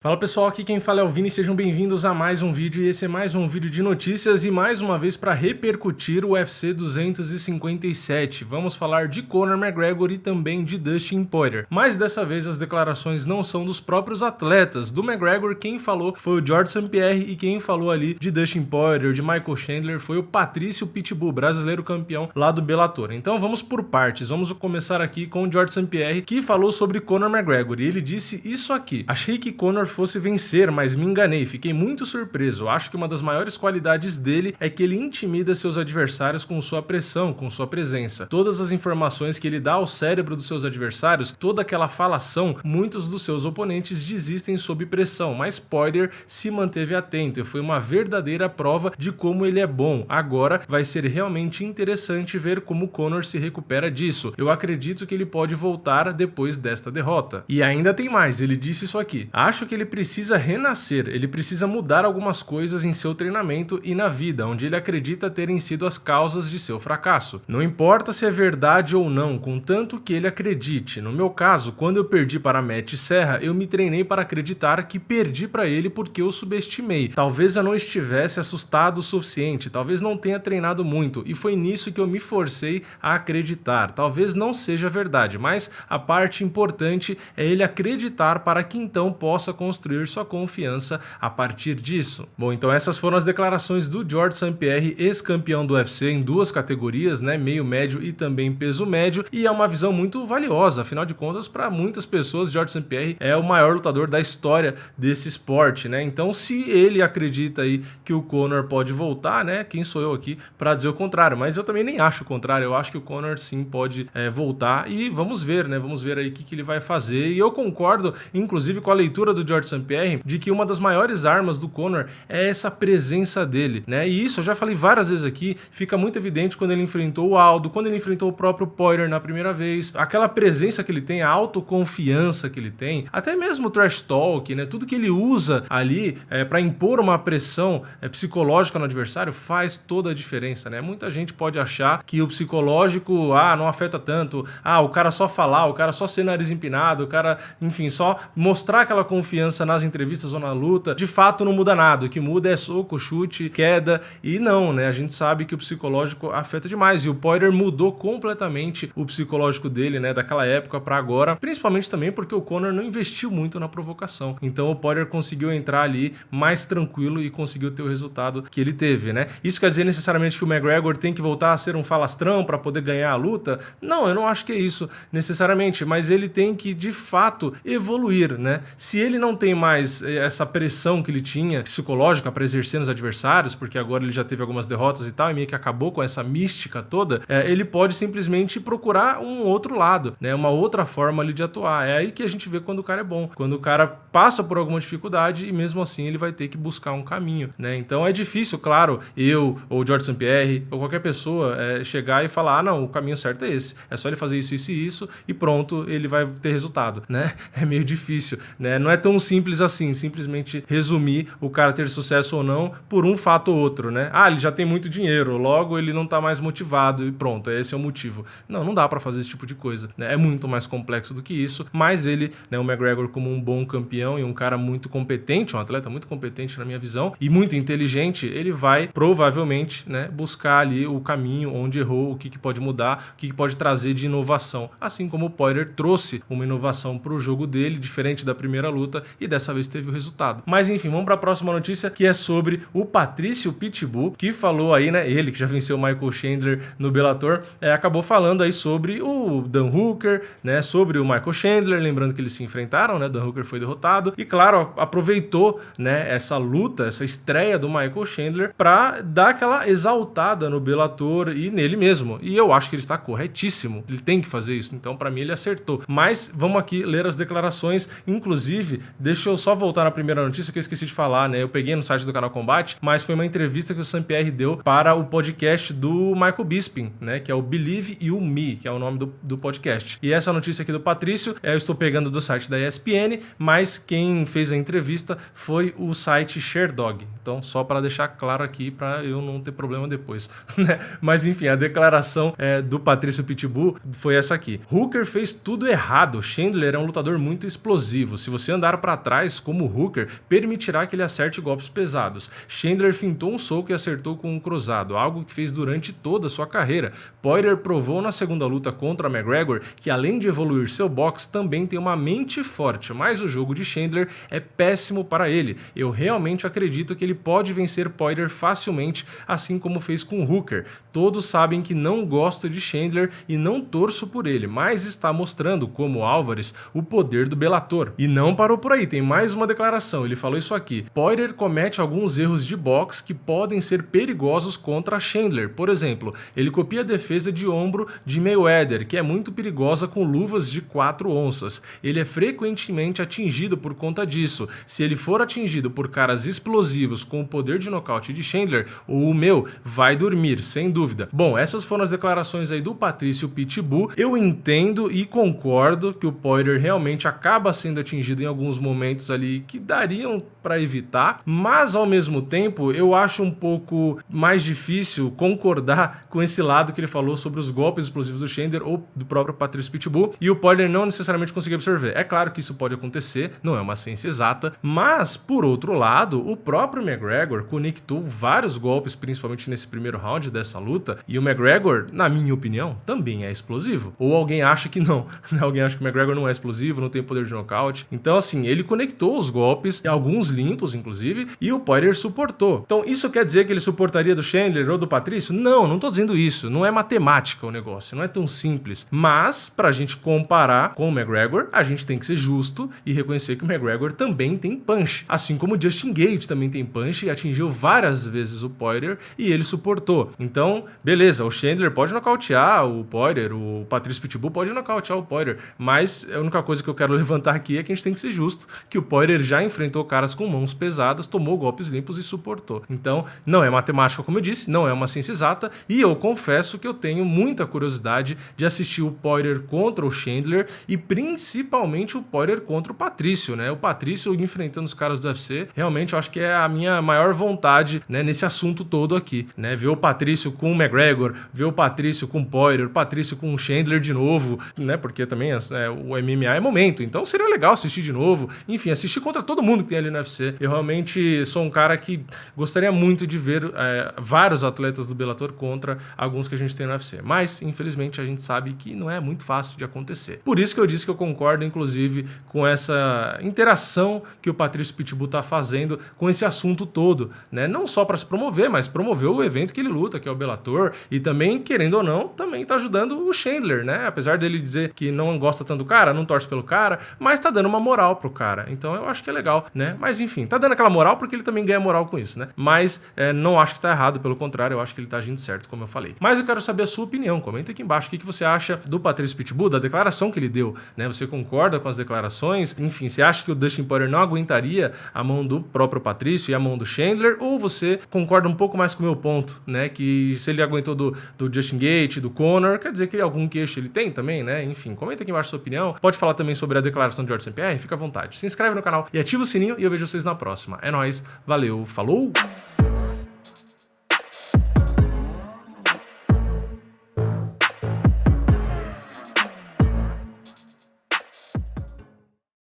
Fala pessoal, aqui quem fala é o Vini, sejam bem-vindos a mais um vídeo e esse é mais um vídeo de notícias e mais uma vez para repercutir o UFC 257. Vamos falar de Conor McGregor e também de Dustin Poirier, mas dessa vez as declarações não são dos próprios atletas. Do McGregor quem falou foi o George St. Pierre e quem falou ali de Dustin Poirier, de Michael Chandler foi o Patrício Pitbull, brasileiro campeão lá do Bellator. Então vamos por partes, vamos começar aqui com o George St. Pierre que falou sobre Conor McGregor e ele disse isso aqui: achei que Conor fosse vencer, mas me enganei, fiquei muito surpreso. Acho que uma das maiores qualidades dele é que ele intimida seus adversários com sua pressão, com sua presença. Todas as informações que ele dá ao cérebro dos seus adversários, toda aquela falação, muitos dos seus oponentes desistem sob pressão, mas Poirier se manteve atento e foi uma verdadeira prova de como ele é bom. Agora vai ser realmente interessante ver como Conor se recupera disso. Eu acredito que ele pode voltar depois desta derrota. E ainda tem mais, ele disse isso aqui: acho que ele precisa renascer, ele precisa mudar algumas coisas em seu treinamento e na vida, onde ele acredita terem sido as causas de seu fracasso. Não importa se é verdade ou não, contanto que ele acredite. No meu caso, quando eu perdi para Matt Serra, eu me treinei para acreditar que perdi para ele porque eu subestimei. Talvez eu não estivesse assustado o suficiente, talvez não tenha treinado muito, e foi nisso que eu me forcei a acreditar. Talvez não seja verdade, mas a parte importante é ele acreditar para que então possa construir sua confiança a partir disso. Bom, então essas foram as declarações do George St. Pierre, ex-campeão do UFC em duas categorias, né, meio médio e também peso médio, e é uma visão muito valiosa, afinal de contas, para muitas pessoas, George St. Pierre é o maior lutador da história desse esporte, né? Então, se ele acredita aí que o Conor pode voltar, né, quem sou eu aqui para dizer o contrário? Mas eu também nem acho o contrário, eu acho que o Conor sim pode voltar e vamos ver, né? Vamos ver aí o que ele vai fazer. E eu concordo, inclusive, com a leitura do George St. Pierre, de que uma das maiores armas do Conor é essa presença dele, né? E isso eu já falei várias vezes aqui, fica muito evidente quando ele enfrentou o Aldo, quando ele enfrentou o próprio Poirier na primeira vez, aquela presença que ele tem, a autoconfiança que ele tem, até mesmo o trash talk, né? Tudo que ele usa ali para impor uma pressão psicológica no adversário faz toda a diferença, né? Muita gente pode achar que o psicológico, não afeta tanto, o cara só falar, o cara só ser nariz empinado, o cara, enfim, só mostrar aquela confiança nas entrevistas ou na luta, de fato não muda nada. O que muda é soco, chute, queda, e não, né? A gente sabe que o psicológico afeta demais, e o Poirier mudou completamente o psicológico dele, né, daquela época para agora, principalmente também porque o Conor não investiu muito na provocação, então o Poirier conseguiu entrar ali mais tranquilo e conseguiu ter o resultado que ele teve, né? Isso quer dizer necessariamente que o McGregor tem que voltar a ser um falastrão para poder ganhar a luta? Não, eu não acho que é isso necessariamente, mas ele tem que de fato evoluir, né? Se ele não tem mais essa pressão que ele tinha psicológica para exercer nos adversários, porque agora ele já teve algumas derrotas e tal, e meio que acabou com essa mística toda, ele pode simplesmente procurar um outro lado, né, uma outra forma ali de atuar. É aí que a gente vê quando o cara é bom, quando o cara passa por alguma dificuldade e mesmo assim ele vai ter que buscar um caminho, né? Então é difícil, claro, eu ou George St. Pierre ou qualquer pessoa chegar e falar, não, o caminho certo é esse, é só ele fazer isso, isso e isso e pronto, ele vai ter resultado, né? É meio difícil, né? Não é tão simples assim, simplesmente resumir o cara ter sucesso ou não por um fato ou outro, né? Ele já tem muito dinheiro, logo ele não tá mais motivado e pronto, esse é o motivo. Não dá pra fazer esse tipo de coisa, né? É muito mais complexo do que isso, mas ele, né, o McGregor como um bom campeão e um cara muito competente, um atleta muito competente na minha visão e muito inteligente, ele vai provavelmente, né, buscar ali o caminho onde errou, o que pode mudar, o que pode trazer de inovação, assim como o Poirier trouxe uma inovação pro jogo dele, diferente da primeira luta, e dessa vez teve o resultado. Mas enfim, vamos para a próxima notícia, que é sobre o Patrício Pitbull, que falou aí, né, ele que já venceu o Michael Chandler no Bellator, acabou falando aí sobre o Dan Hooker, né, sobre o Michael Chandler, lembrando que eles se enfrentaram, né, Dan Hooker foi derrotado, e claro, aproveitou, né, essa luta, essa estreia do Michael Chandler para dar aquela exaltada no Bellator e nele mesmo, e eu acho que ele está corretíssimo, ele tem que fazer isso, então para mim ele acertou. Mas vamos aqui ler as declarações, inclusive, deixa eu só voltar na primeira notícia que eu esqueci de falar, né? Eu peguei no site do Canal Combate, mas foi uma entrevista que o St. Pierre deu para o podcast do Michael Bisping, né? Que é o Believe You Me, que é o nome do podcast. E essa notícia aqui do Patrício, eu estou pegando do site da ESPN, mas quem fez a entrevista foi o site Sherdog. Então, só para deixar claro aqui, para eu não ter problema depois, né? Mas enfim, a declaração do Patrício Pitbull foi essa aqui: Hooker fez tudo errado, Chandler é um lutador muito explosivo, se você andar para para trás como o Hooker permitirá que ele acerte golpes pesados. Chandler fintou um soco e acertou com um cruzado, algo que fez durante toda a sua carreira. Poirier provou na segunda luta contra McGregor que, além de evoluir seu boxe, também tem uma mente forte, mas o jogo de Chandler é péssimo para ele. Eu realmente acredito que ele pode vencer Poirier facilmente, assim como fez com o Hooker. Todos sabem que não gosto de Chandler e não torço por ele, mas está mostrando, como Álvares, o poder do Bellator. E não parou por aí, tem mais uma declaração, ele falou isso aqui: Poirier comete alguns erros de boxe que podem ser perigosos contra Chandler. Por exemplo, ele copia a defesa de ombro de Mayweather, que é muito perigosa com luvas de 4 onças. Ele é frequentemente atingido por conta disso. Se ele for atingido por caras explosivos com o poder de nocaute de Chandler, o meu vai dormir, sem dúvida. Bom, essas foram as declarações aí do Patrício Pitbull. Eu entendo e concordo que o Poirier realmente acaba sendo atingido em alguns momentos ali que dariam para evitar, mas ao mesmo tempo eu acho um pouco mais difícil concordar com esse lado que ele falou sobre os golpes explosivos do Chandler ou do próprio Patrício Pitbull e o Poirier não necessariamente conseguir absorver. É claro que isso pode acontecer, não é uma ciência exata, mas por outro lado, o próprio McGregor conectou vários golpes, principalmente nesse primeiro round dessa luta, e o McGregor, na minha opinião, também é explosivo. Ou alguém acha que não, alguém acha que o McGregor não é explosivo, não tem poder de nocaute. Então assim, ele conectou os golpes, alguns limpos inclusive, e o Poirier suportou. Então isso quer dizer que ele suportaria do Chandler ou do Patrício? Não, não tô dizendo isso, não é matemática o negócio, não é tão simples. Mas, pra gente comparar com o McGregor, a gente tem que ser justo e reconhecer que o McGregor também tem punch. Assim como o Justin Gaethje também tem punch e atingiu várias vezes o Poirier e ele suportou. Então, beleza, o Chandler pode nocautear o Poirier, o Patrício Pitbull pode nocautear o Poirier, mas a única coisa que eu quero levantar aqui é que a gente tem que ser justo, que o Poirier já enfrentou caras com mãos pesadas, tomou golpes limpos e suportou. Então, não é matemática, como eu disse, não é uma ciência exata, e eu confesso que eu tenho muita curiosidade de assistir o Poirier contra o Chandler e principalmente o Poirier contra o Patrício, né? O Patrício enfrentando os caras do UFC, realmente eu acho que é a minha maior vontade, né, nesse assunto todo aqui, né? Ver o Patrício com o McGregor, ver o Patrício com o Poirier, o Patrício com o Chandler de novo, né? Porque também o MMA é momento, então seria legal assistir de novo, enfim, assistir contra todo mundo que tem ali no UFC. Eu realmente sou um cara que gostaria muito de ver vários atletas do Bellator contra alguns que a gente tem no UFC, mas infelizmente a gente sabe que não é muito fácil de acontecer. Por isso que eu disse que eu concordo inclusive com essa interação que o Patrício Pitbull tá fazendo com esse assunto todo, né? Não só para se promover, mas promover o evento que ele luta, que é o Bellator, e também, querendo ou não, também tá ajudando o Chandler, né? Apesar dele dizer que não gosta tanto do cara, não torce pelo cara, mas tá dando uma moral pro cara. Então eu acho que é legal, né? Mas enfim, tá dando aquela moral porque ele também ganha moral com isso, né? Mas não acho que tá errado, pelo contrário, eu acho que ele tá agindo certo, como eu falei. Mas eu quero saber a sua opinião, comenta aqui embaixo o que você acha do Patrício Pitbull, da declaração que ele deu, né? Você concorda com as declarações? Enfim, você acha que o Dustin Poirier não aguentaria a mão do próprio Patrício e a mão do Chandler? Ou você concorda um pouco mais com o meu ponto, né? Que se ele aguentou do Justin Gaethje, do Conor, quer dizer que algum queixo ele tem também, né? Enfim, comenta aqui embaixo a sua opinião. Pode falar também sobre a declaração de George St. Pierre, fica à vontade. Se inscreve no canal e ativa o sininho e eu vejo vocês na próxima. É nóis, valeu, falou!